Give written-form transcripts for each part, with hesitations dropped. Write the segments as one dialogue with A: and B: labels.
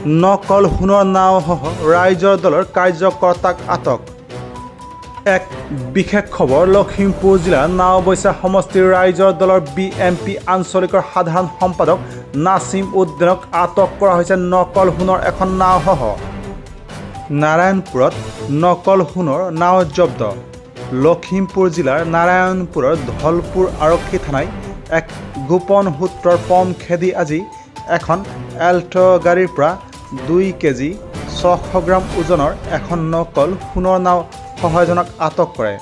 A: নকল সোণৰ নাওসহ ৰাইজৰ দলৰ কাৰ্যকৰ্তাক আটক। এক বিশেষ খবৰ, লখিমপুৰ জিলাৰ নাওবৈচা সমষ্টিৰ ৰাইজৰ দলৰ BMP আঞ্চলিকৰ সাধাৰণ সম্পাদক নাছিম উদ্দিনক আটক কৰা হৈছে নকল সোণৰ এখন নাওসহ। নাৰায়ণপুৰত নকল সোণৰ নাও জব্দ। লখিমপুৰ জিলাৰ নাৰায়ণপুৰৰ ধলপুৰ আৰক্ষী থানাই এক গোপন সূত্ৰৰ পম খেদি আজি এখন এল্ট গাড়ীৰ পৰা 2 কেজি 600 গ্ৰাম ওজনৰ এখন নকল সোণৰ নাও সহায়জনক আটক কৰে।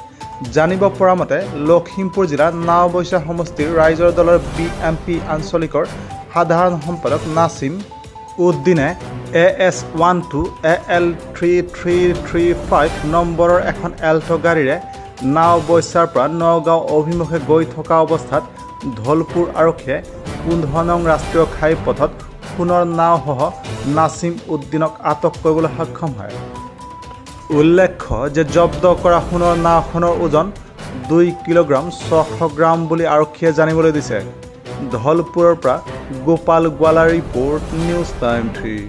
A: জানিব পৰা মতে, লখিমপুৰ জিলাৰ নাওবৈচা সমষ্টিৰ ৰাইজৰ দলৰ BMP আঞ্চলিকৰ সাধাৰণ সম্পাদক নাছিম উদ্দিনে AS12 AL3335 নম্বৰৰ এখন এল্ট গাড়ীৰে নাওবৈচাৰ পৰা নগাঁও অভিমুখে গৈ থকা অৱস্থাত ধলপুৰ আৰক্ষীয়ে 15 নং ৰাষ্ট্ৰীয় ঘাইপথত সোণৰ নাওসহ নাছিম উদ্দিনক আটক কৰিবলৈ সক্ষম হয়। উল্লেখ্য যে জব্দ কৰা সোণৰ নাওখনৰ ওজন 2 কিলোগ্ৰাম 600 গ্ৰাম বুলি আৰক্ষীয়ে জানিবলৈ দিছে। ধলপুৰৰ পৰা Gopal Gowala report, news time 3।